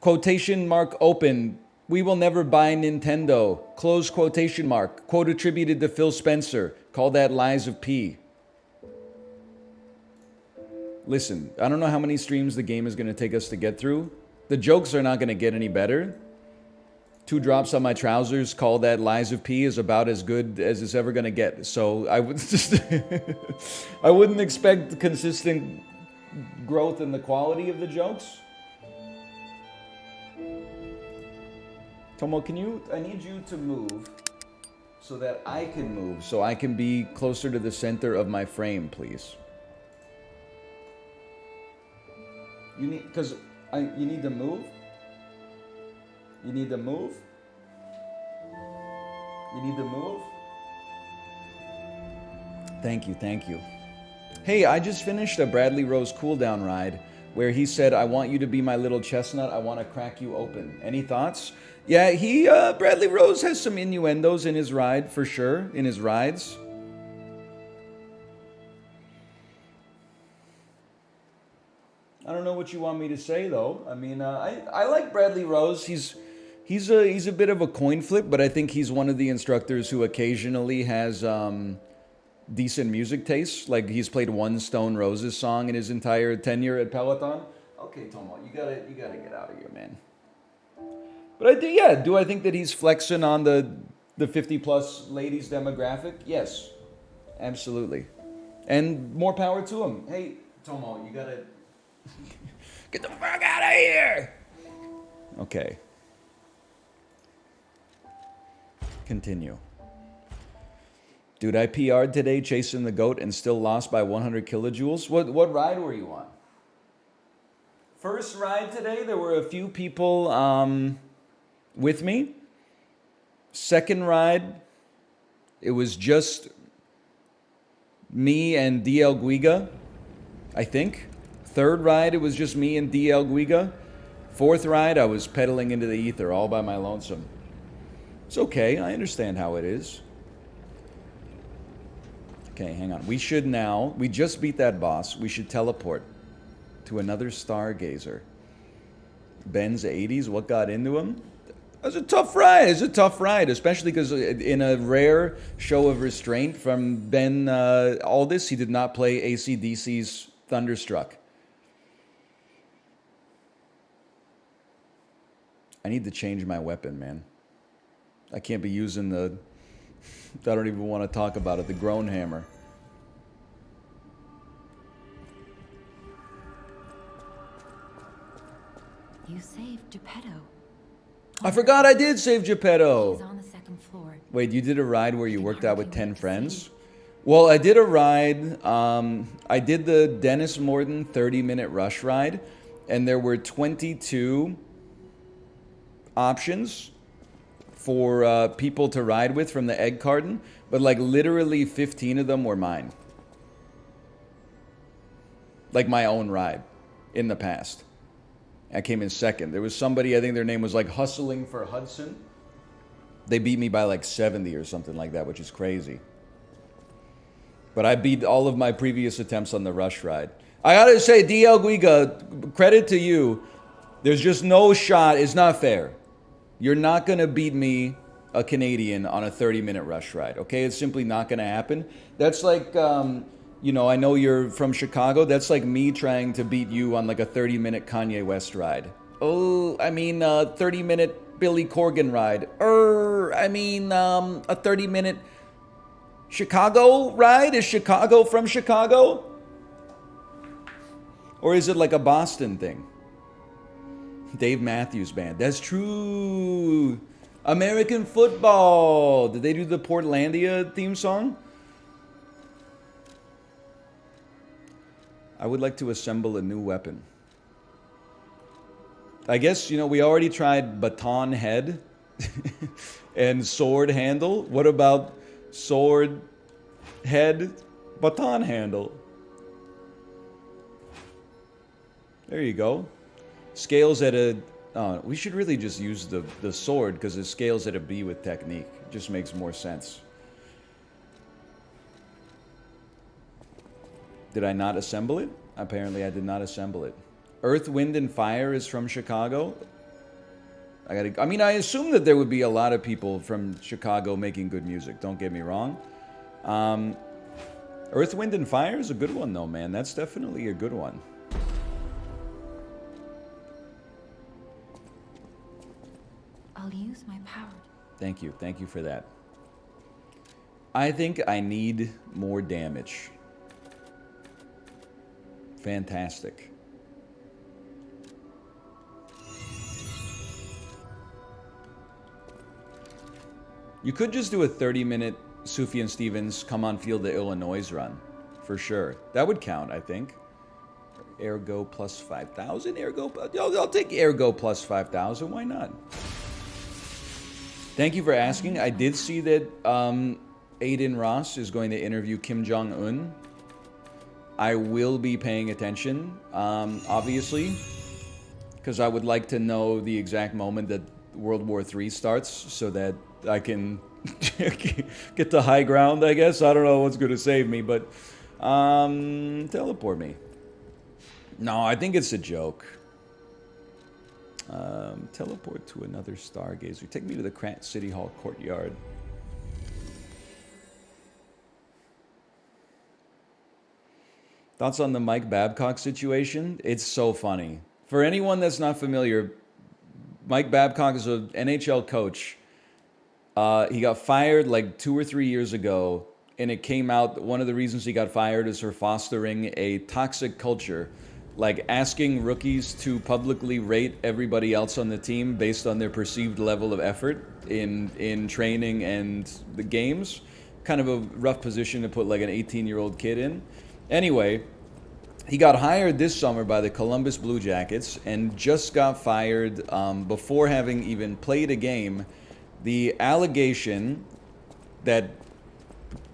Quotation mark open. We will never buy Nintendo. Close quotation mark. Quote attributed to Phil Spencer. Call that lies of P. Listen, I don't know how many streams the game is going to take us to get through. The jokes are not going to get any better. 2 drops on my trousers, call that lies of P, is about as good as it's ever going to get. So I would just I wouldn't expect consistent growth in the quality of the jokes. Tomo, I need you to move so that I can move, so I can be closer to the center of my frame, please. You need to move? You need to move? You need to move? Thank you. Hey, I just finished a Bradley Rose cooldown ride where he said, I want you to be my little chestnut, I want to crack you open. Any thoughts? Yeah, Bradley Rose has some innuendos in his ride, for sure, in his rides. I don't know what you want me to say, though. I mean, I like Bradley Rose. He's a bit of a coin flip, but I think he's one of the instructors who occasionally has decent music taste. Like, he's played one Stone Roses song in his entire tenure at Peloton. Okay, Tomo, you gotta get out of here, man. But do I think that he's flexing on the 50-plus ladies demographic? Yes, absolutely. And more power to him. Hey, Tomo, you gotta get the fuck out of here! Okay. Continue. Dude, I PR'd today chasing the goat and still lost by 100 kilojoules. What ride were you on? First ride today, there were a few people with me. Second ride, it was just me and DL Guiga, I think. Third ride, it was just me and DL Guiga. Fourth ride, I was pedaling into the ether all by my lonesome. It's okay, I understand how it is. Okay, hang on. We just beat that boss. We should teleport to another stargazer. Ben's 80s, what got into him? It was a tough ride. Especially because in a rare show of restraint from Ben Aldis, he did not play AC/DC's Thunderstruck. I need to change my weapon, man. I can't be using I don't even want to talk about it, the Groan Hammer. You saved Geppetto. I forgot I did save Geppetto. He's on the second floor. Wait, you did a ride where you worked out with 10 friends? Well, I did a ride. I did the Dennis Morton 30-minute rush ride, and there were 22 options for people to ride with from the egg carton, but like literally 15 of them were mine. Like my own ride in the past. I came in second. There was somebody, I think their name was like Hustling for Hudson. They beat me by like 70 or something like that, which is crazy. But I beat all of my previous attempts on the rush ride. I gotta say, DL Guiga, credit to you. There's just no shot. It's not fair. You're not going to beat me, a Canadian, on a 30-minute rush ride, okay? It's simply not going to happen. That's like, I know you're from Chicago. That's like me trying to beat you on like a 30-minute Kanye West ride. A 30-minute Billy Corgan ride. A 30-minute Chicago ride? Is Chicago from Chicago? Or is it like a Boston thing? Dave Matthews Band. That's true. American football. Did they do the Portlandia theme song? I would like to assemble a new weapon. I guess, we already tried baton head and sword handle. What about sword head baton handle? There you go. Scales at a... we should really just use the sword because it scales at a B with technique. It just makes more sense. Did I not assemble it? Apparently I did not assemble it. Earth, Wind, and Fire is from Chicago. I mean, I assume that there would be a lot of people from Chicago making good music. Don't get me wrong. Earth, Wind, and Fire is a good one, though, man. That's definitely a good one. I'll use my power. Thank you. Thank you for that. I think I need more damage. Fantastic. You could just do a 30-minute Sufjan Stevens come on field to Illinois run. For sure. That would count, I think. Ergo plus 5,000? Ergo? I'll take Ergo plus 5,000. Why not? Thank you for asking. I did see that Aiden Ross is going to interview Kim Jong-un. I will be paying attention, obviously, because I would like to know the exact moment that World War III starts so that I can get to high ground, I guess. I don't know what's going to save me, but teleport me. No, I think it's a joke. Teleport to another stargazer. Take me to the Krant City Hall courtyard. Thoughts on the Mike Babcock situation? It's so funny. For anyone that's not familiar, Mike Babcock is an NHL coach. He got fired like 2 or 3 years ago, and it came out one of the reasons he got fired is for fostering a toxic culture, like asking rookies to publicly rate everybody else on the team based on their perceived level of effort in training and the games. Kind of a rough position to put like an 18-year-old kid in. Anyway, he got hired this summer by the Columbus Blue Jackets and just got fired before having even played a game. The allegation that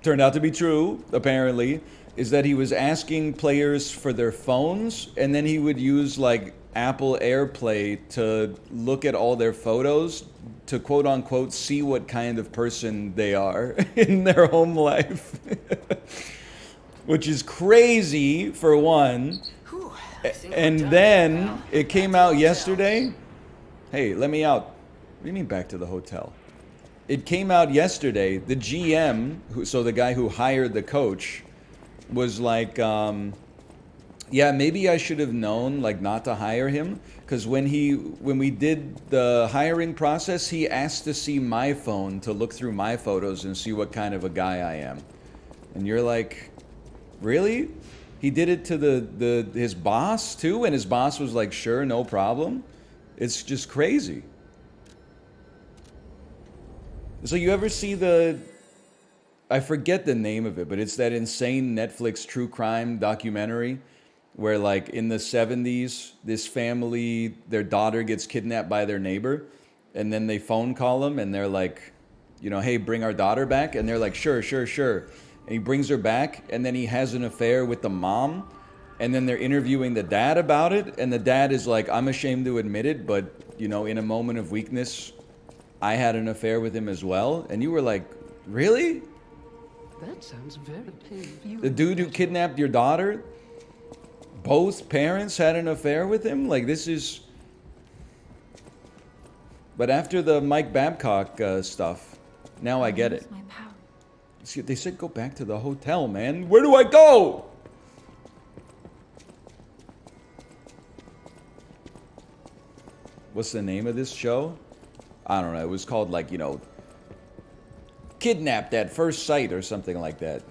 turned out to be true, apparently, is that he was asking players for their phones, and then he would use like Apple AirPlay to look at all their photos to quote unquote see what kind of person they are in their home life. Which is crazy for one. And then it came out yesterday. Hey, let me out. What do you mean back to the hotel? It came out yesterday. The GM, so the guy who hired the coach, was like, yeah, maybe I should have known like not to hire him, because when we did the hiring process, he asked to see my phone to look through my photos and see what kind of a guy I am. And you're like, really? He did it to his boss too, and his boss was like, sure, no problem. It's just crazy. So you ever see I forget the name of it, but it's that insane Netflix true crime documentary where like in the 70s, this family, their daughter gets kidnapped by their neighbor, and then they phone call them and they're like, you know, hey, bring our daughter back. And they're like, sure, sure, sure. And he brings her back, and then he has an affair with the mom, and then they're interviewing the dad about it, and the dad is like, I'm ashamed to admit it, but, you know, in a moment of weakness, I had an affair with him as well. And you were like, really? That sounds very painful. The dude who kidnapped your daughter, both parents had an affair with him? Like, this is... But after the Mike Babcock stuff, now I get it. See, they said go back to the hotel, man. Where do I go? What's the name of this show? I don't know. It was called like, you know, Kidnapped at First Sight or something like that.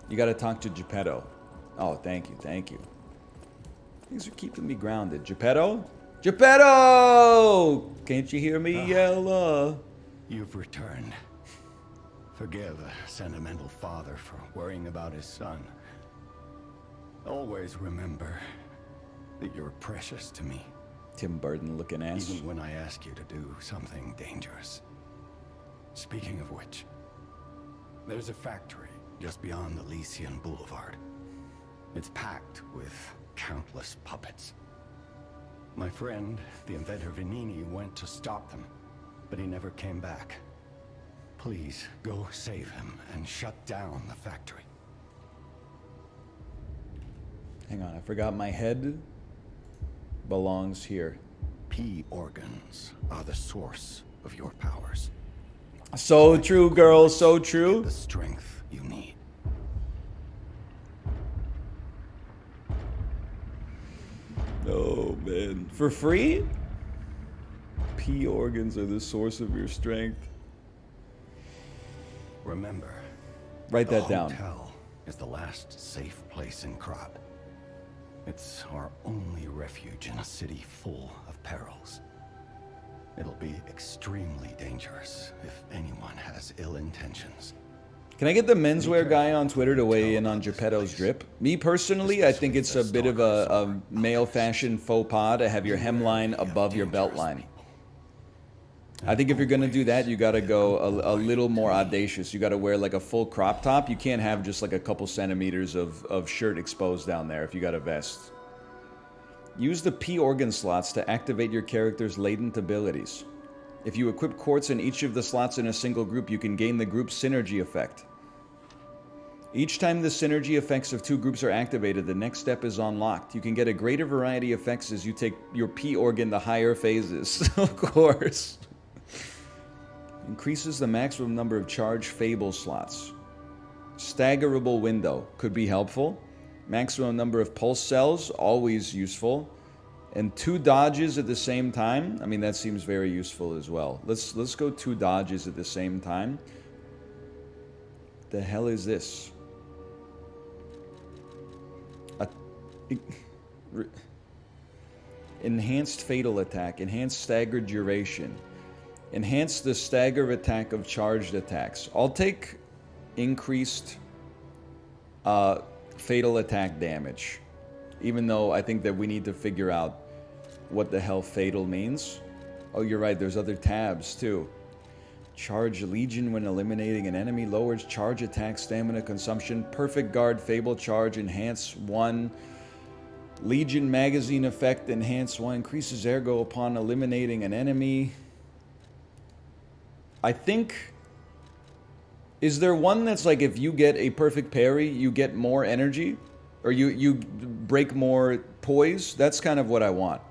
You got to talk to Geppetto. Oh, thank you, thank you. Things are keeping me grounded. Geppetto? Geppetto! Can't you hear me yell? You've returned. Forgive a sentimental father for worrying about his son. Always remember that you're precious to me. Tim Burton looking ass. Even when I ask you to do something dangerous. Speaking of which, there's a factory just beyond Elysian Boulevard. It's packed with countless puppets. My friend, the inventor Vanini, went to stop them, but he never came back. Please, go save him and shut down the factory. Hang on, I forgot my head. belongs here. P organs are the source of your powers. So true, girl, so true. The strength you need. Oh, man. For free? P organs are the source of your strength. Remember, Write that the down. hotel is the last safe place in Krot. It's our only refuge in a city full of perils. It'll be extremely dangerous if anyone has ill intentions. Can I get the menswear guy on Twitter to weigh in on Geppetto's drip? Me personally, I think it's a bit of a male fashion faux pas to have your hemline above your belt line. I think if you're gonna do that, you gotta go a little more audacious. You gotta wear like a full crop top. You can't have just like a couple centimeters of shirt exposed down there if you got a vest. Use the P organ slots to activate your character's latent abilities. If you equip quartz in each of the slots in a single group, you can gain the group synergy effect. Each time the synergy effects of two groups are activated, the next step is unlocked. You can get a greater variety of effects as you take your P organ to higher phases. Of course. Increases the maximum number of charged fable slots. Staggerable window could be helpful. Maximum number of pulse cells, always useful. And 2 dodges at the same time. I mean, that seems very useful as well. Let's go 2 dodges at the same time. The hell is this? Enhanced fatal attack. Enhanced stagger duration. Enhance the stagger attack of charged attacks. I'll take increased fatal attack damage. Even though I think that we need to figure out what the hell fatal means. Oh, you're right. There's other tabs too. Charge Legion when eliminating an enemy. Lowers charge attack stamina consumption. Perfect guard fable charge. Enhance 1. Legion magazine effect. Enhance 1. Increases ergo upon eliminating an enemy. I think, is there one that's like if you get a perfect parry, you get more energy? Or you break more poise? That's kind of what I want.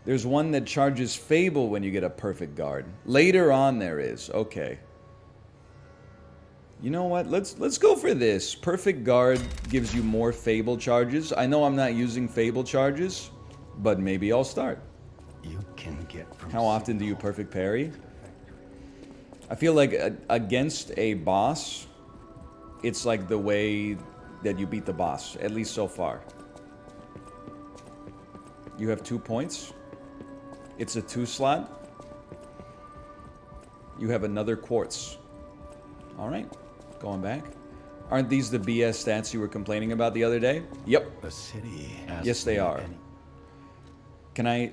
There's one that charges Fable when you get a perfect guard. Later on there is. Okay. You know what? Let's go for this. Perfect guard gives you more Fable charges. I know I'm not using Fable charges, but maybe I'll start. You can get from How often do you perfect parry? I feel like against a boss, it's like the way that you beat the boss, at least so far. You have 2 points. It's a 2 slot. You have another quartz. All right, going back. Aren't these the BS stats you were complaining about the other day? Yep. The city has Yes, they are. Can I...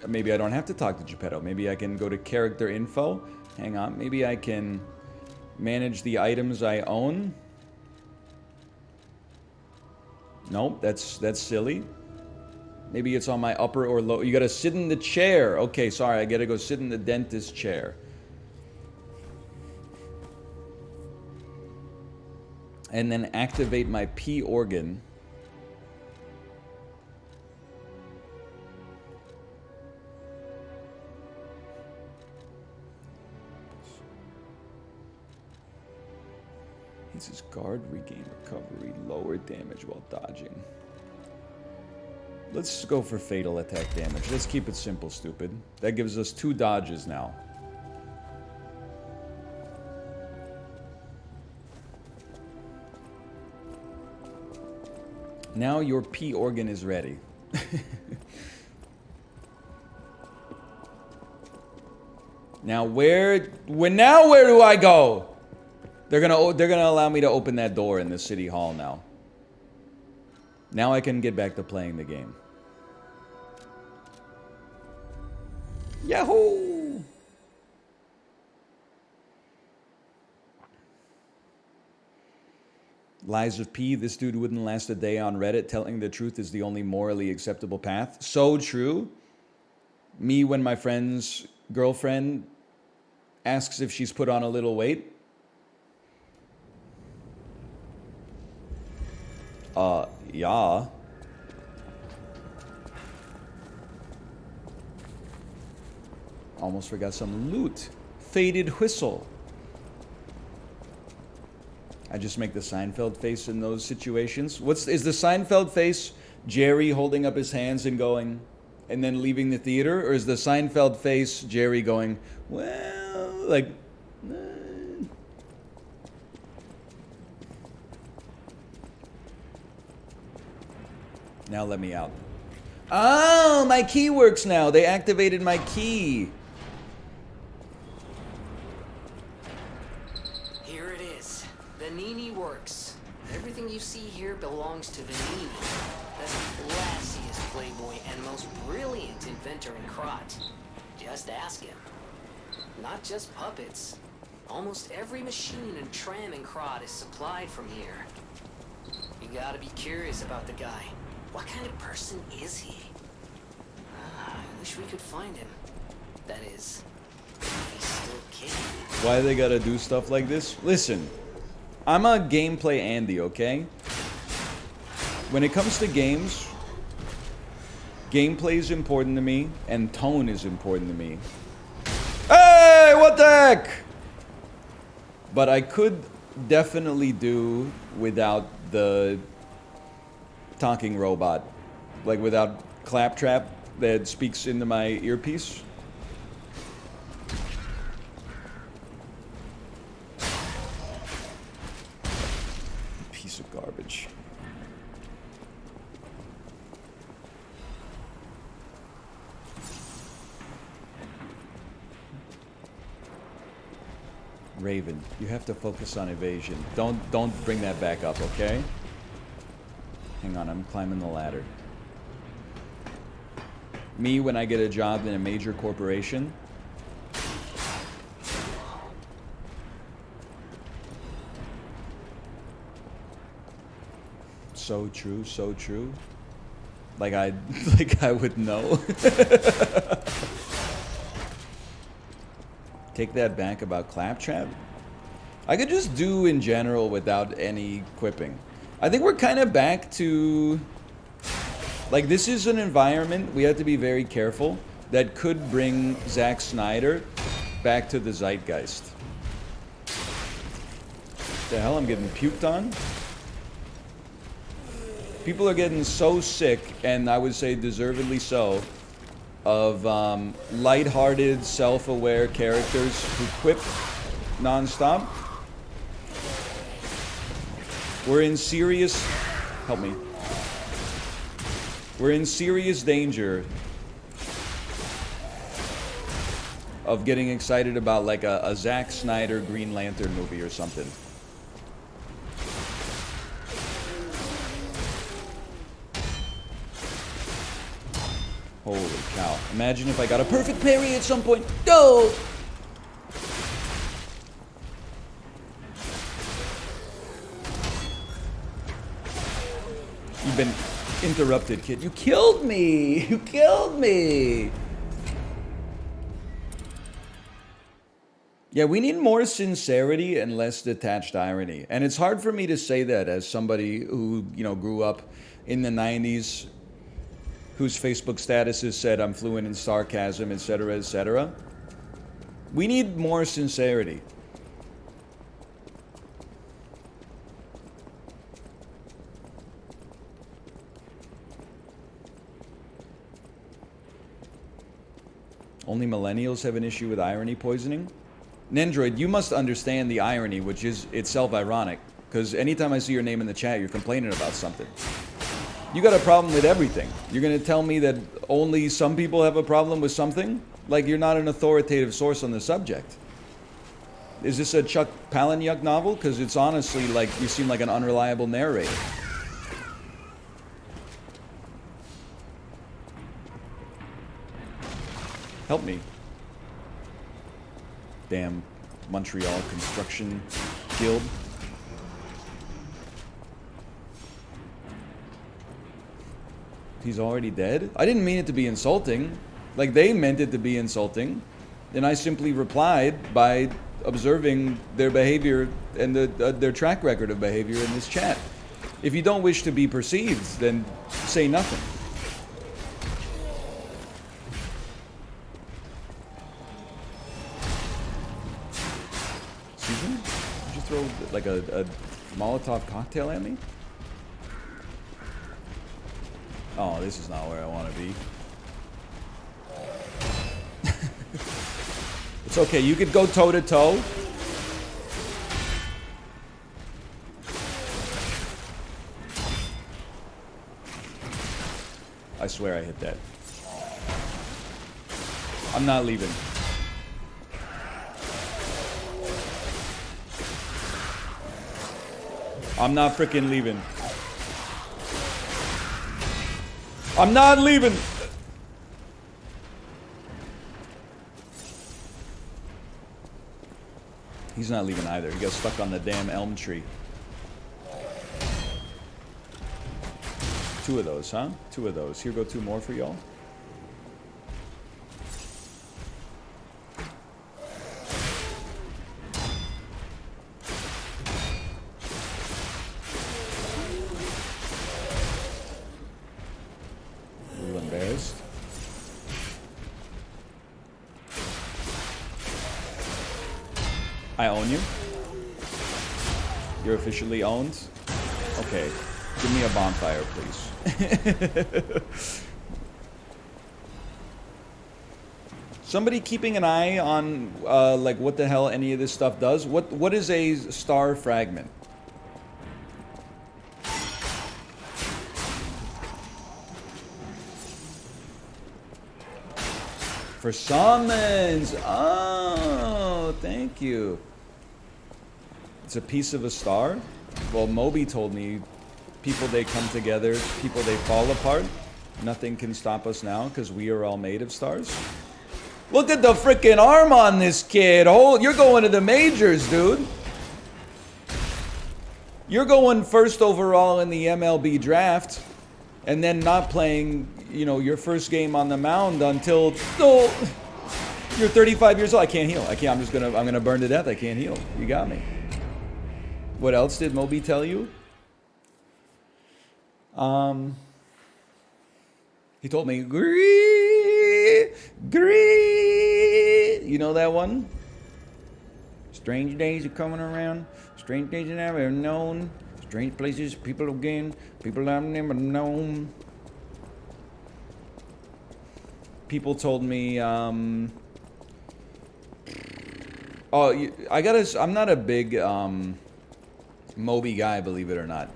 Maybe I don't have to talk to Geppetto. Maybe I can go to character info. Hang on. Maybe I can manage the items I own. Nope, that's silly. Maybe it's on my upper or low. You gotta sit in the chair. Okay, sorry, I gotta go sit in the dentist chair. And then activate my P organ. This is guard, regain recovery, lower damage while dodging. Let's go for fatal attack damage. Let's keep it simple, stupid. That gives us 2 dodges now. Now your P organ is ready. Now where do I go? They're gonna allow me to open that door in the city hall now. Now I can get back to playing the game. Yahoo! Lies of P, this dude wouldn't last a day on Reddit. Telling the truth is the only morally acceptable path. So true. Me, when my friend's girlfriend asks if she's put on a little weight. Yeah. Almost forgot some loot. Faded whistle. I just make the Seinfeld face in those situations. Is the Seinfeld face Jerry holding up his hands and going, and then leaving the theater? Or is the Seinfeld face Jerry going, well, like... Now let me out. Oh, my key works now. They activated my key. Here it is. The Nini works. Everything you see here belongs to the Nini. That's the classiest playboy and most brilliant inventor in Krot. Just ask him. Not just puppets. Almost every machine and tram in Krot is supplied from here. You gotta be curious about the guy. What kind of person is he? I wish we could find him. That is, if he's still kicking. Why they gotta do stuff like this? Listen, I'm a gameplay Andy, okay? When it comes to games, gameplay is important to me, and tone is important to me. Hey, what the heck? But I could definitely do without the talking robot, like without Claptrap that speaks into my earpiece. Piece of garbage. Raven, you have to focus on evasion. Don't bring that back up, okay? Hang on, I'm climbing the ladder. Me, when I get a job in a major corporation, so true, so true. Like I would know. Take that back about Claptrap. I could just do in general without any quipping. I think we're kind of back to, like, this is an environment we have to be very careful that could bring Zack Snyder back to the zeitgeist. The hell, I'm getting puked on? People are getting so sick, and I would say deservedly so, of lighthearted, self-aware characters who quip nonstop. We're in serious... Help me. We're in serious danger of getting excited about like a Zack Snyder Green Lantern movie or something. Holy cow. Imagine if I got a perfect parry at some point. No! You've been interrupted, kid. You killed me! You killed me! Yeah, we need more sincerity and less detached irony. And it's hard for me to say that as somebody who, you know, grew up in the 90s, whose Facebook statuses said I'm fluent in sarcasm, etc., etc. We need more sincerity. Only millennials have an issue with irony poisoning? Nendroid, you must understand the irony, which is itself ironic, because anytime I see your name in the chat, you're complaining about something. You got a problem with everything. You're going to tell me that only some people have a problem with something? Like you're not an authoritative source on the subject. Is this a Chuck Palahniuk novel? Because it's honestly like you seem like an unreliable narrator. Help me. Damn Montreal Construction Guild. He's already dead? I didn't mean it to be insulting. Like, they meant it to be insulting. And I simply replied by observing their behavior and their track record of behavior in this chat. If you don't wish to be perceived, then say nothing. Excuse me? Did you throw like a Molotov cocktail at me? Oh, this is not where I want to be. It's okay, you could go toe to toe. I swear I hit that. I'm not leaving. I'm not freaking leaving. I'm not leaving. He's not leaving either. He got stuck on the damn elm tree. 2 of those, huh? 2 of those. Here go 2 more for y'all. A little embarrassed. I own you. You're officially owned. Okay. Give me a bonfire, please. Somebody keeping an eye on like what the hell any of this stuff does. What is a star fragment? For summons. Oh, thank you. It's a piece of a star. Well, Moby told me, people they come together, people they fall apart. Nothing can stop us now because we are all made of stars. Look at the freaking arm on this kid. Oh, you're going to the majors, dude. You're going first overall in the MLB draft, and then not playing, you know, your first game on the mound until you're 35 years old. I can't heal. I can't. I'm gonna burn to death. I can't heal. You got me. What else did Moby tell you? He told me, gree. You know that one? Strange days are coming around. Strange days I've never known. Strange places, people again. People I've never known. People told me, I'm not a big, Moby guy, believe it or not.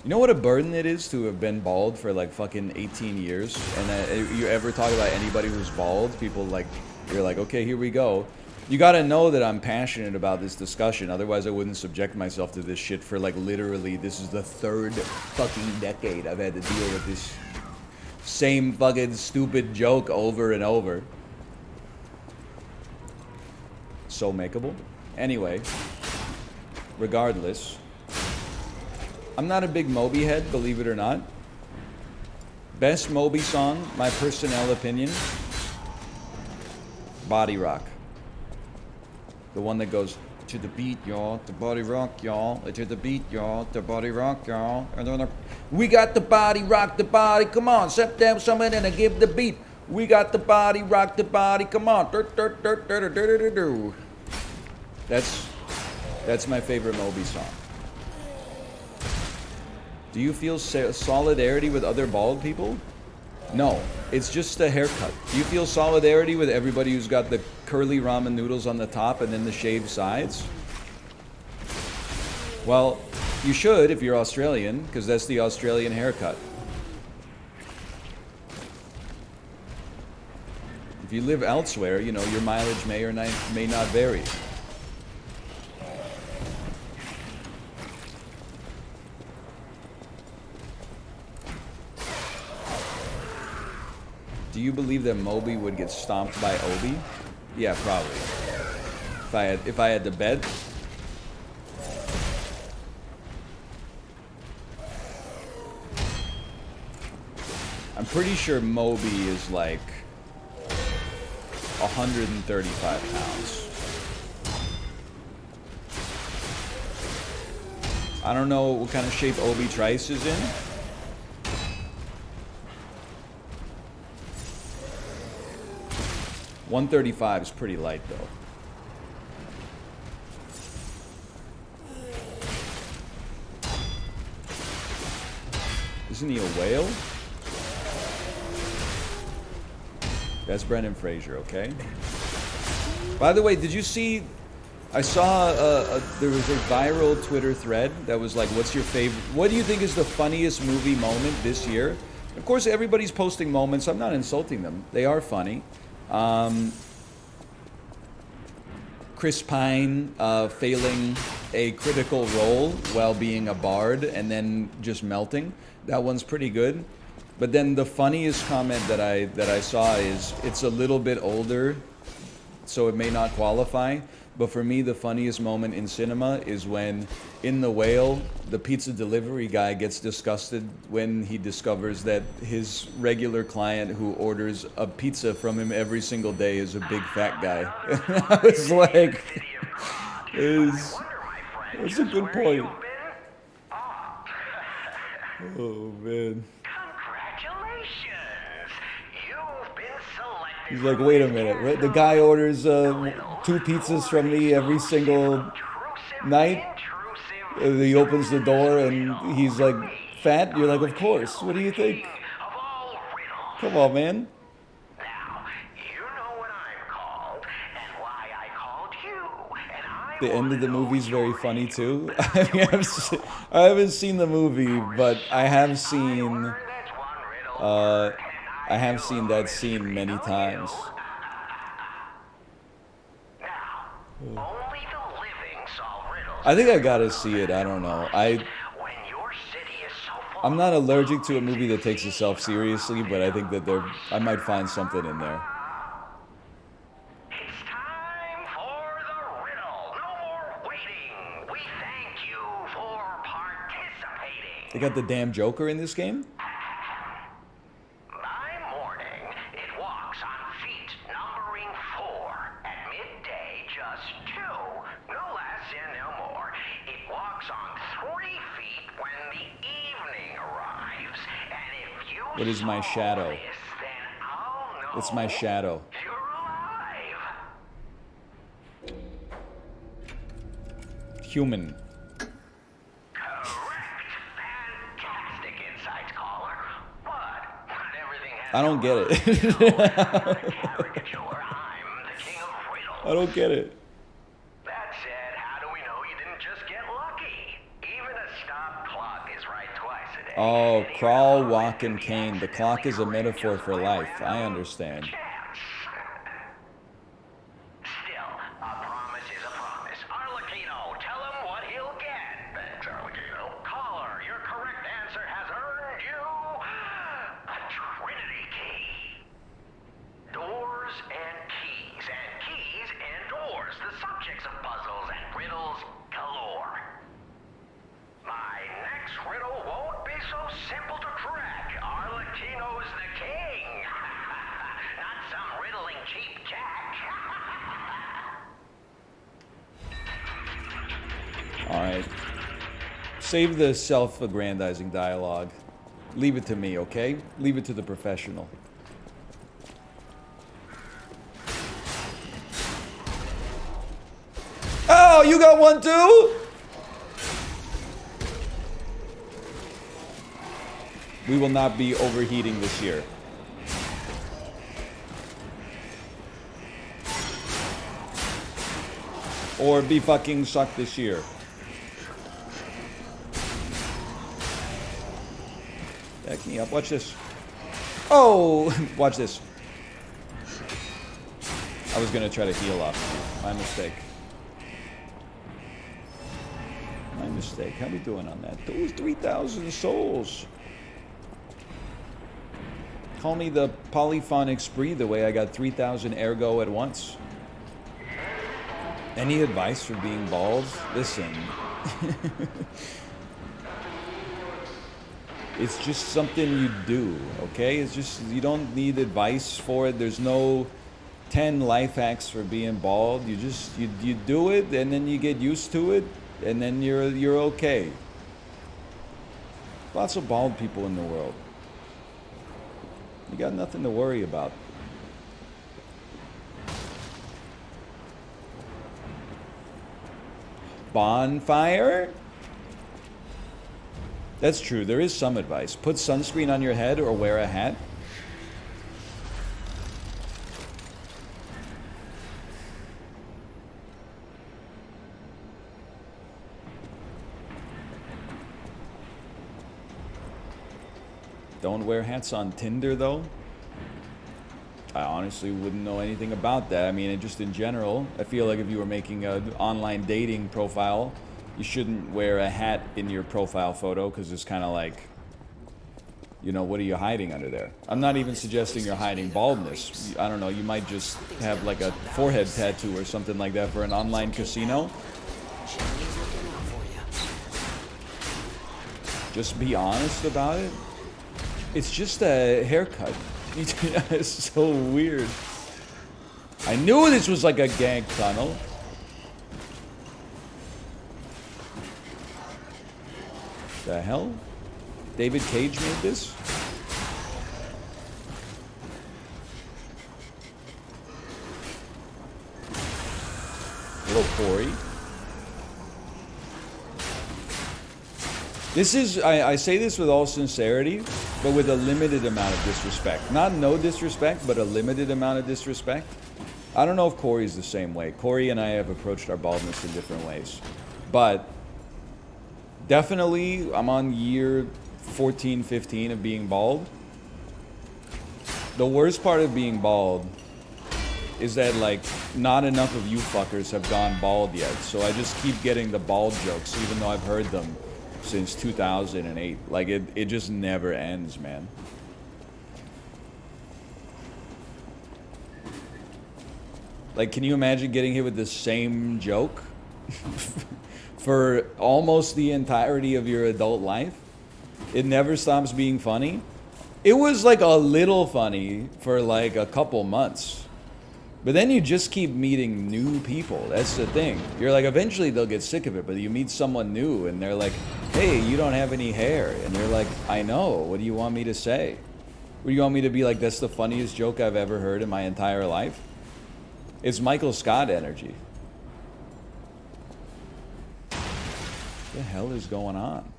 You know what a burden it is to have been bald for like fucking 18 years? And you ever talk about anybody who's bald? People like, you're like, okay, here we go. You gotta know that I'm passionate about this discussion. Otherwise I wouldn't subject myself to this shit for like literally, this is the 3rd fucking decade I've had to deal with this same fucking stupid joke over and over. So makeable. Anyway, regardless, I'm not a big Moby head, believe it or not. Best Moby song, my personnel opinion, Body Rock. The one that goes, to the beat, y'all, the body rock, y'all, to the beat, y'all, the body rock, y'all. We got the body rock, the body, come on, step down something and give the beat. We got the body rock, the body, come on. That's my favorite Moby song. Do you feel solidarity with other bald people? No, it's just a haircut. Do you feel solidarity with everybody who's got the curly ramen noodles on the top and then the shaved sides? Well, you should if you're Australian, because that's the Australian haircut. If you live elsewhere, you know, your mileage may or may not vary. Do you believe that Moby would get stomped by Obi? Yeah, probably. If I had to bet. I'm pretty sure Moby is like 135 pounds. I don't know what kind of shape Obi Trice is in. $135 is pretty light though. Isn't he a whale? That's Brendan Fraser, okay? By the way, did you see... I saw there was a viral Twitter thread that was like, what's your favorite... What do you think is the funniest movie moment this year? Of course, everybody's posting moments. I'm not insulting them. They are funny. Chris Pine failing a critical role while being a bard and then just melting. That one's pretty good. But then the funniest comment that I saw is, it's a little bit older, so it may not qualify. But for me, the funniest moment in cinema is when, in The Whale, the pizza delivery guy gets disgusted when he discovers that his regular client who orders a pizza from him every single day is a big fat guy. I was like, it's a good point. Oh, man. He's like, wait a minute, right? The guy orders 2 pizzas from me every single night. And he opens the door and he's like, fat? You're like, of course. What do you think? Come on, man. The end of the movie's very funny too. I mean, I haven't seen the movie, but I have seen that scene many times. I think I gotta see it. I don't know. I'm not allergic to a movie that takes itself seriously, but I think that I might find something in there. It's time for the riddle. No more waiting. We thank you for participating. They got the damn Joker in this game? By morning, it walks on feet numbering 4. At midday, just 2. No less and no more. It walks on 3 feet when the evening arrives. And if you What is my shadow? this, then I'll know It's my shadow. you're alive. Human. Correct. Fantastic insights, caller. But not everything has I don't get it. caricature. I'm the king of riddles. I don't get it. That said, how do we know you didn't just get lucky? Even a stopped clock is right twice a day. Oh, crawl, walk, and cane. The clock is a metaphor for life. I understand. Chance. Still, a promise is a promise. Arlecchino, tell him what he'll get. Thanks, Arlecchino. Caller, your correct answer has earned you a Trinity key. Doors and keys and doors, the subjects of puzzles and riddles galore. My next riddle won't be so simple to crack. Arlecchino's the king. Not some riddling cheap jack. All right. Save the self-aggrandizing dialogue. Leave it to me, okay? Leave it to the professional. Oh, you got one too? We will not be overheating this year. Or be fucking sucked this year. Back me up. Watch this. Oh! Watch this. I was gonna try to heal up. My mistake. My mistake. How we doing on that? Those 3,000 souls. Call me the polyphonic spree the way I got 3,000 ergo at once. Any advice for being bald? Listen. It's just something you do, okay? It's just, you don't need advice for it. There's no 10 life hacks for being bald. You just, you do it and then you get used to it and then you're okay. Lots of bald people in the world. You got nothing to worry about. Bonfire? That's true. There is some advice. Put sunscreen on your head or wear a hat. Don't wear hats on Tinder, though. I honestly wouldn't know anything about that. I mean, just in general, I feel like if you were making an online dating profile, you shouldn't wear a hat in your profile photo because it's kind of like, you know, what are you hiding under there? I'm not even suggesting you're hiding baldness. I don't know, you might just have like a forehead tattoo or something like that for an online casino. Just be honest about it. It's just a haircut. It's so weird. I knew this was like a gag tunnel. The hell? David Cage made this? Hello, Corey. This is, I say this with all sincerity, but with a limited amount of disrespect. Not no disrespect, but a limited amount of disrespect. I don't know if Corey's the same way. Corey and I have approached our baldness in different ways. But definitely, I'm on year 14, 15 of being bald. The worst part of being bald is that, like, not enough of you fuckers have gone bald yet. So I just keep getting the bald jokes, even though I've heard them since 2008. Like, it just never ends, man. Like, can you imagine getting hit with the same joke for almost the entirety of your adult life? It never stops being funny. It was like a little funny for like a couple months. But then you just keep meeting new people. That's the thing. You're like, eventually they'll get sick of it, but you meet someone new and they're like, hey, you don't have any hair. And you're like, I know. What do you want me to say? What do you want me to be like, that's the funniest joke I've ever heard in my entire life? It's Michael Scott energy. What the hell is going on?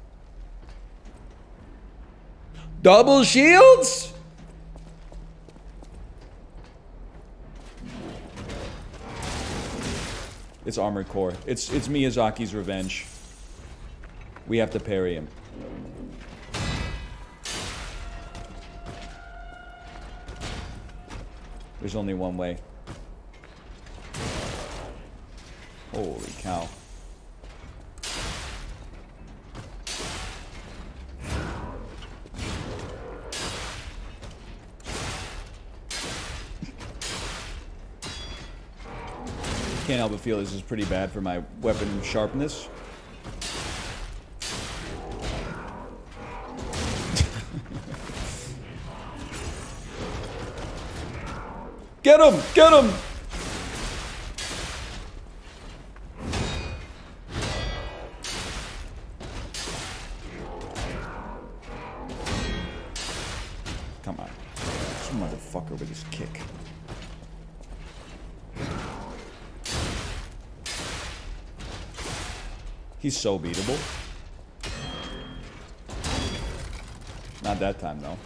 Double shields? It's Armored Core. It's Miyazaki's revenge. We have to parry him. There's only one way. Holy cow. Can't help but feel this is pretty bad for my weapon sharpness. Get him! Get him! Come on. This motherfucker with his kick. He's so beatable. Not that time, though.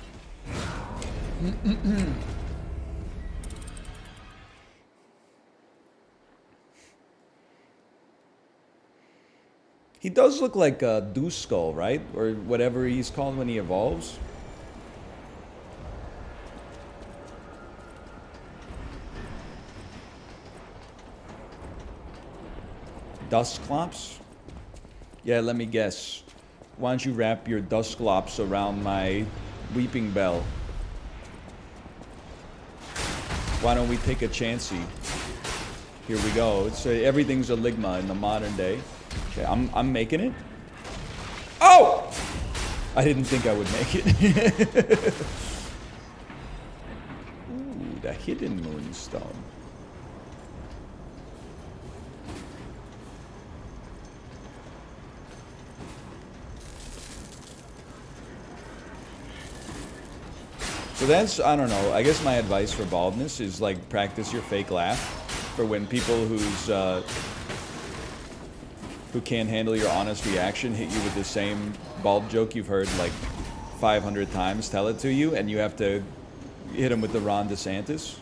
He does look like Deuce Skull, right? Or whatever he's called when he evolves. Dusclops? Yeah, let me guess. Why don't you wrap your Dusclops around my Weeping Bell? Why don't we take a chancey? Here we go. It's everything's a Ligma in the modern day. Okay, I'm making it. Oh! I didn't think I would make it. Ooh, the Hidden Moonstone. So that's, I don't know, I guess my advice for baldness is like practice your fake laugh for when people who can't handle your honest reaction hit you with the same bald joke you've heard like 500 times, tell it to you, and you have to hit them with the Ron DeSantis.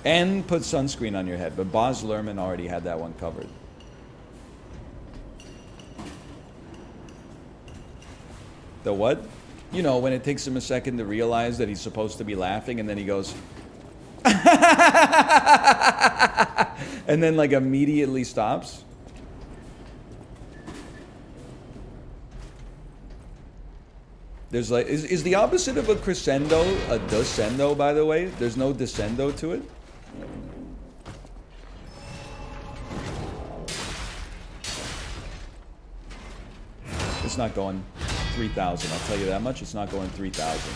And put sunscreen on your head, but Baz Luhrmann already had that one covered. The what? You know, when it takes him a second to realize that he's supposed to be laughing, and then he goes, and then like immediately stops. There's like, is the opposite of a crescendo a descendo, by the way? There's no descendo to it? It's not going 3,000, I'll tell you that much. It's not going 3,000.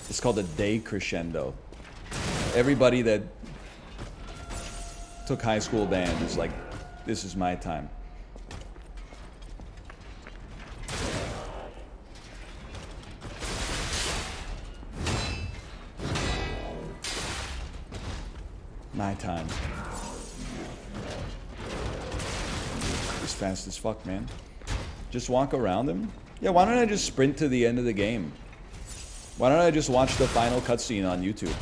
It's called a decrescendo. Everybody that took high school band is like, this is my time. My time. He's fast as fuck, man. Just walk around him? Yeah, why don't I just sprint to the end of the game? Why don't I just watch the final cutscene on YouTube?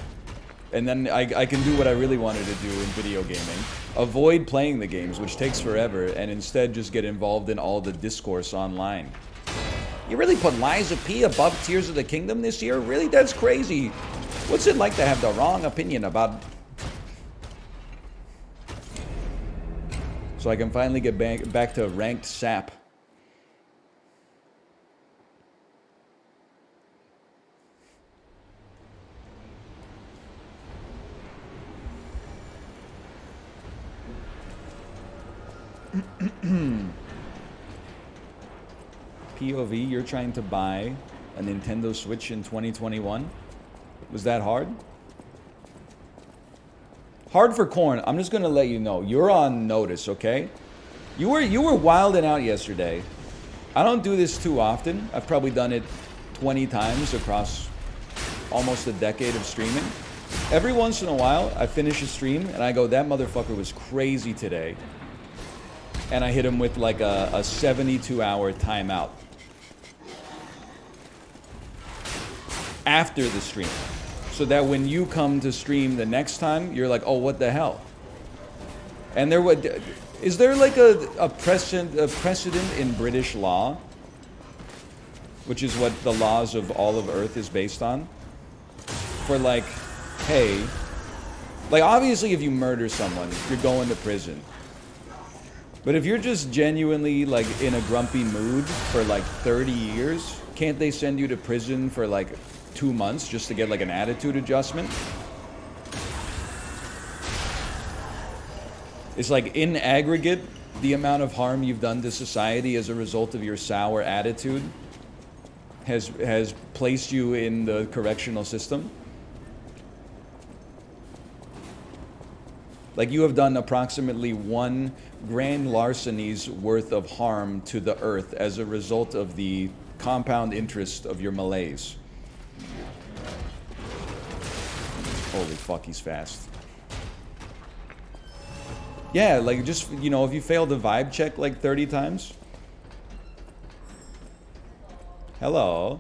And then I can do what I really wanted to do in video gaming. Avoid playing the games, which takes forever, and instead just get involved in all the discourse online. You really put Lies of P above Tears of the Kingdom this year? Really? That's crazy. What's it like to have the wrong opinion about... So I can finally get back to ranked sap. POV, you're trying to buy a Nintendo Switch in 2021? Was that hard? Hard for Corn. I'm just gonna let you know. You're on notice, okay? You were wilding out yesterday. I don't do this too often. I've probably done it 20 times across almost a decade of streaming. Every once in a while, I finish a stream and I go, that motherfucker was crazy today. And I hit him with like a 72-hour timeout. After the stream. So that when you come to stream the next time, you're like, oh, what the hell? And there would... Is there like a precedent in British law? Which is what the laws of all of Earth is based on? For like, hey... Like, obviously if you murder someone, you're going to prison. But if you're just genuinely like in a grumpy mood for like 30 years, can't they send you to prison for like 2 months just to get like an attitude adjustment? It's like in aggregate, the amount of harm you've done to society as a result of your sour attitude has placed you in the correctional system. Like you have done approximately 1 grand larceny's worth of harm to the earth as a result of the compound interest of your malaise. Holy fuck, he's fast. Yeah, like just, you know, if you fail the vibe check like 30 times. Hello.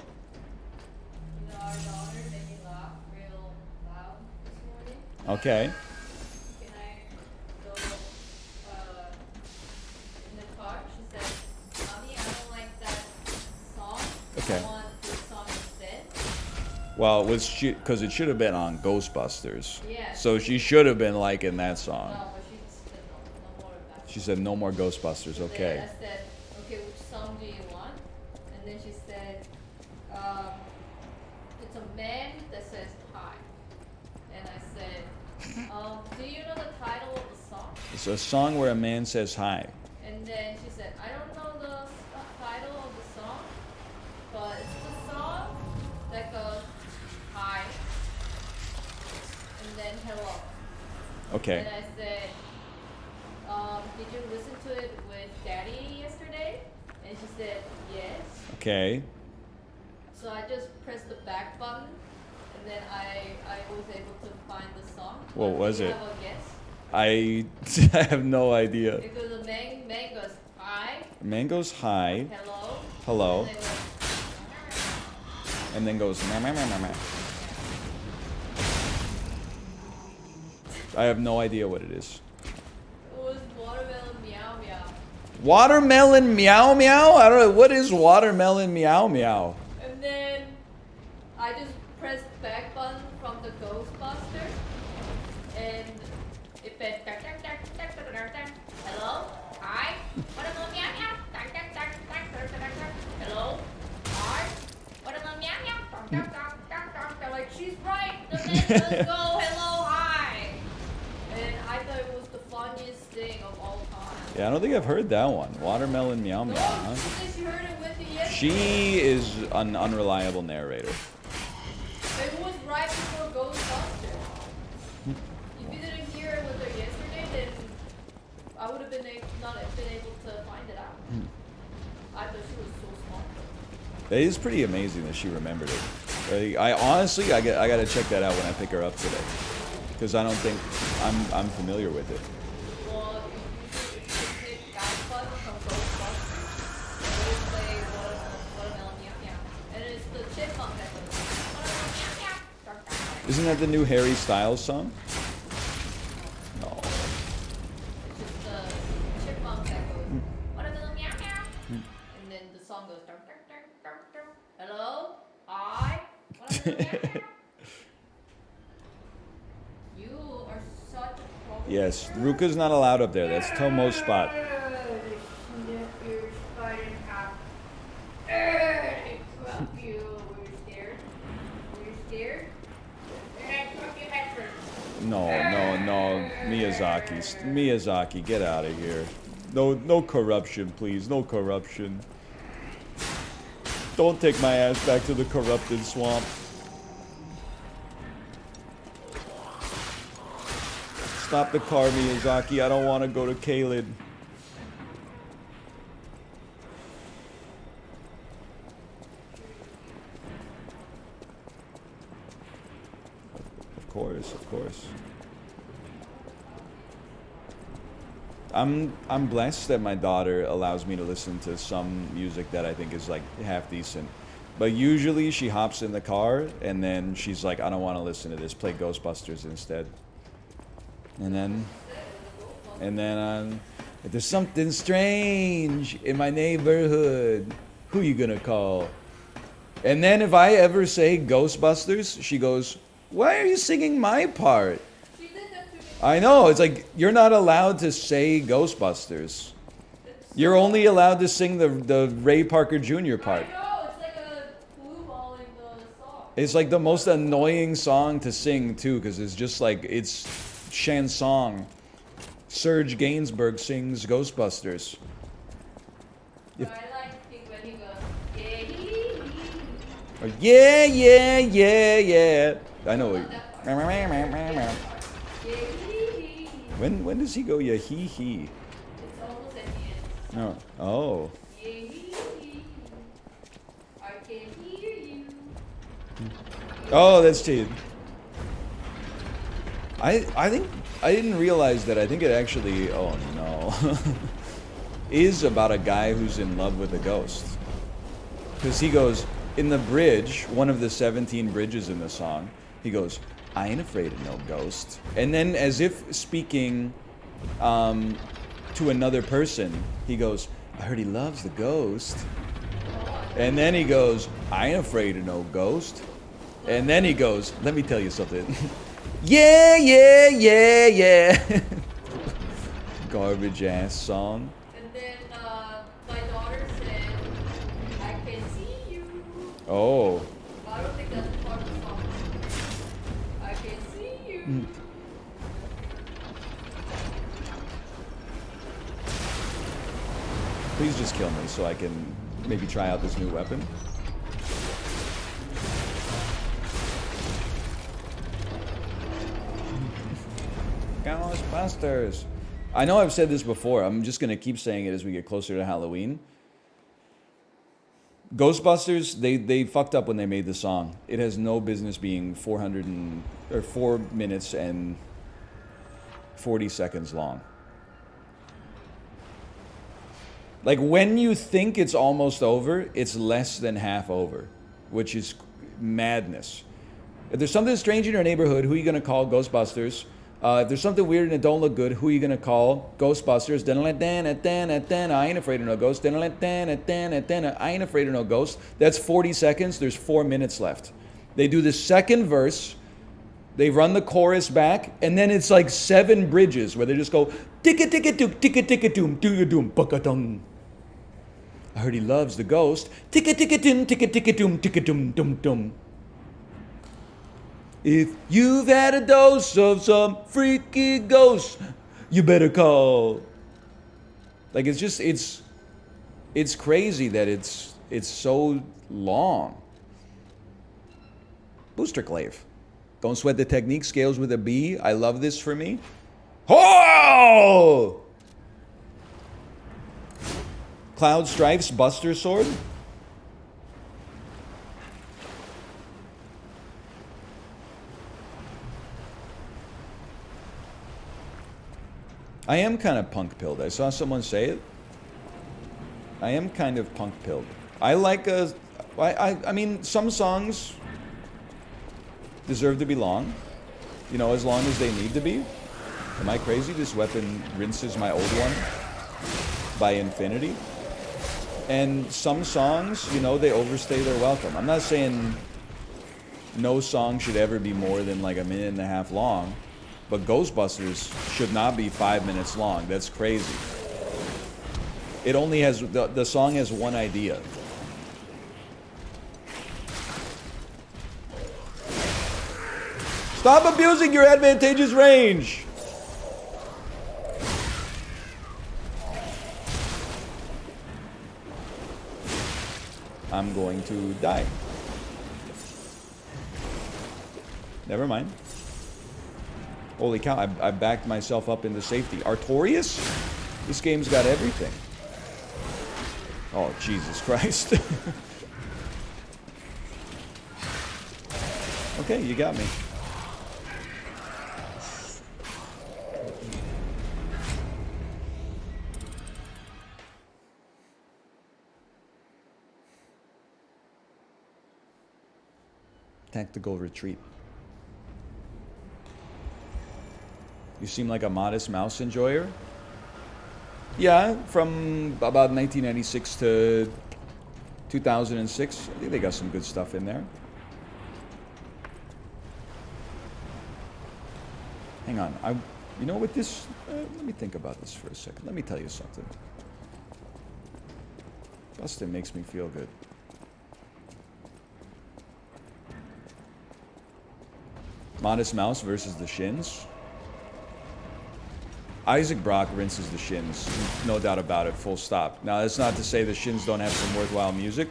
You know, our daughter made me laugh real loud this morning. Okay. Can I go in the car? She said, Mommy, I don't like that song. Okay. I want this song instead. Well, it was because it should have been on Ghostbusters. Yeah. So she should have been liking that song. No, but she said no more of that. She said no more Ghostbusters. Okay. Then I said, okay, which song do you want? And then she said, it's a man that says hi. And I said, do you know the title of the song? It's a song where a man says hi. And then she said, I don't know the title of the song, but it's the song that goes hi and then hello. Okay. And I said, did you listen to it with Daddy yesterday? And she said, yes. Okay. So I just pressed the back button, and then I was able to find the song. What was Do you it? have a guess? I have no idea. It goes, the man goes, hi, Mango's high. hello. Hello. And then it goes, And then goes meh, meh, meh, meh, meh. I have no idea what it is. it was watermelon meow meow. Watermelon meow meow? I don't know. What is watermelon meow meow? And then I just pressed back button from the Ghostbusters, and it said, hello, hi, watermelon meow meow. Hello, hi, watermelon meow meow. Like, she's right. The man does go, hello, hi. And I thought it was the funniest thing of all time. Yeah, I don't think I've heard that one. Watermelon meow No, meow, huh? she said she heard it with you yesterday. She is an unreliable narrator. But it was right before Ghostbusters. If you didn't hear it with her yesterday, then I would have not have been able to find it out. I thought she was so smart. It is pretty amazing that she remembered it. I honestly, I gotta check that out when I pick her up today, because I don't think I'm familiar with it. Well, if you hit back button from Ghostbusters, it will play Watermelon Meow Meow. And it's the chipmunk that goes, Watermelon Meow Meow. Isn't that the new Harry Styles song? No. It's just the chipmunk that goes, Watermelon Meow Meow. And then the song goes, dum, dum, dum, dum, dum. Hello? Hi? Watermelon Meow Meow. You are such a troublemaker. Yes, Ruka's not allowed up there. That's Tomo's spot. No, Miyazaki, get out of here. No corruption, please. No corruption. Don't take my ass back to the corrupted swamp. Stop the car, Miyazaki. I don't want to go to Kaled. Of course. I'm blessed that my daughter allows me to listen to some music that I think is like half decent. But usually she hops in the car and then she's like, I don't want to listen to this. Play Ghostbusters instead. And then if there's something strange in my neighborhood, who you gonna call? And then if I ever say Ghostbusters, she goes, why are you singing my part? She did that to me. I know, it's like, you're not allowed to say Ghostbusters. You're only allowed to sing the Ray Parker Jr. part. I know, it's like a blue ball in the song. It's like the most annoying song to sing too, because it's just like, it's chanson. Serge Gainsbourg sings Ghostbusters. But I like it when he goes, yeah, Or, yeah. I know. When does he go, yeah, he? It's almost at the end. No. Oh. I can hear you. Oh, that's cheated. I think I didn't realize that. I think it actually, oh no, is about a guy who's in love with a ghost. Because he goes, in the bridge, one of the 17 bridges in the song, he goes, I ain't afraid of no ghost. And then as if speaking to another person, he goes, I heard he loves the ghost. And then he goes, I ain't afraid of no ghost. And then he goes, let me tell you something. Yeah. Garbage ass song. And then my daughter said, I can see you. Oh. I don't think that's part of the song. I can see you. Please just kill me so I can maybe try out this new weapon. Ghostbusters. I know I've said this before. I'm just going to keep saying it as we get closer to Halloween. Ghostbusters, they fucked up when they made the song. It has no business being 4 minutes and 40 seconds long. Like, when you think it's almost over, it's less than half over, which is madness. If there's something strange in your neighborhood, who are you going to call? Ghostbusters. If there's something weird and it don't look good, who are you going to call? Ghostbusters. I ain't afraid of no ghost. I ain't afraid of no ghost. That's 40 seconds. There's 4 minutes left. They do the second verse. They run the chorus back, and then it's like 7 bridges where they just go ticka ticka doom, ticka ticka doom, doo doom, bucka dum. I heard he loves the ghost. Ticka ticka doom, ticka ticka doom, ticka dum dum dum. If you've had a dose of some freaky ghost, you better call. Like, it's just, it's crazy that it's so long. Booster Clave. Don't sweat the technique, scales with a B. I love this for me. Oh! Cloud Strife's Buster Sword. I am kind of punk-pilled. I saw someone say it. I am kind of punk-pilled. I like I mean, some songs deserve to be long. You know, as long as they need to be. Am I crazy? This weapon rinses my old one by infinity. And some songs, you know, they overstay their welcome. I'm not saying no song should ever be more than like 1.5 minutes long. But Ghostbusters should not be 5 minutes long. That's crazy. It only has, the song has one idea. Stop abusing your advantageous range! I'm going to die. Never mind. Holy cow, I backed myself up into safety. Artorias? This game's got everything. Oh, Jesus Christ. Okay, you got me. Tactical retreat. You seem like a modest mouse enjoyer. Yeah, from about 1996 to 2006. I think they got some good stuff in there. Hang on, you know what this, let me think about this for a second. Let me tell you something. Bustin' makes me feel good. Modest Mouse versus the Shins. Isaac Brock rinses the Shins, no doubt about it, full stop. Now, that's not to say the Shins don't have some worthwhile music.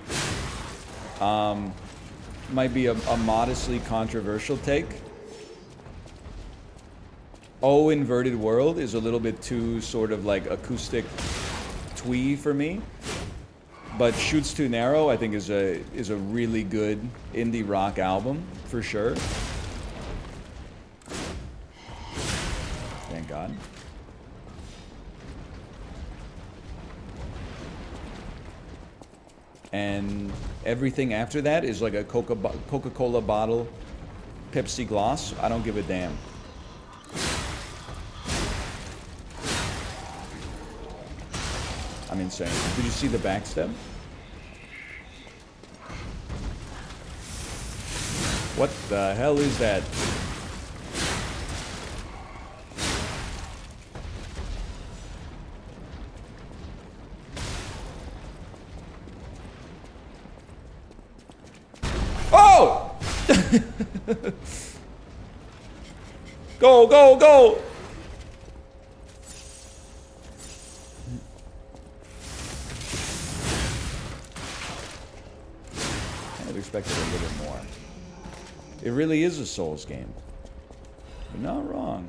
Might be a modestly controversial take. Oh, Inverted World is a little bit too sort of like acoustic twee for me. But Shoots Too Narrow, I think, is a really good indie rock album, for sure. Thank God. And everything after that is like a Coca-Cola bottle, Pepsi gloss. I don't give a damn. I'm insane. Did you see the backstep? What the hell is that? Oh! Go, go, go! Kind of expected a little more. It really is a Souls game. You're not wrong.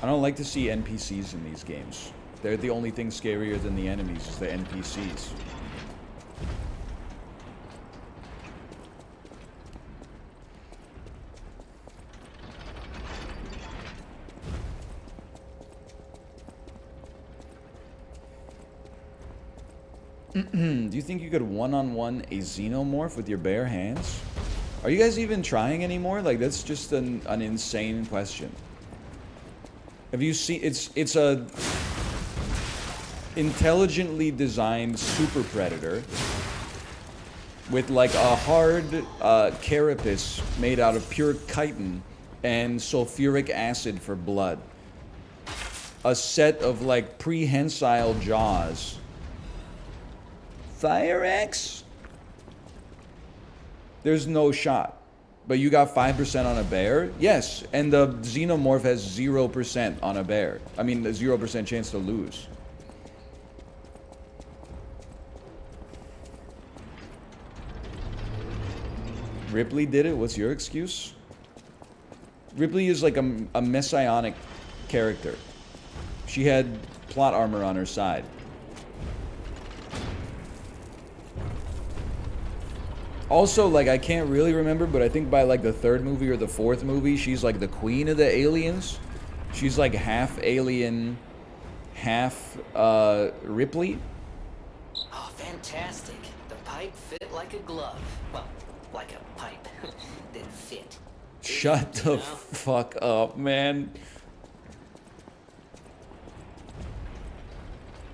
I don't like to see NPCs in these games. They're the only thing scarier than the enemies is the NPCs. Do you think you could one-on-one a xenomorph with your bare hands? Are you guys even trying anymore? Like, that's just an insane question. Have you seen... It's a... intelligently designed super predator with, like, a hard carapace made out of pure chitin and sulfuric acid for blood. A set of, like, prehensile jaws. Fire X? There's no shot. But you got 5% on a bear? Yes, and the xenomorph has 0% on a bear. I mean, a 0% chance to lose. Ripley did it? What's your excuse? Ripley is like a messianic character. She had plot armor on her side. Also, like, I can't really remember, but I think by, like, the third movie or the fourth movie, she's, like, the queen of the aliens. She's, like, half alien, half, Ripley. Oh, fantastic. The pipe fit like a glove. Well, like a pipe that fit. Shut the fuck up, man.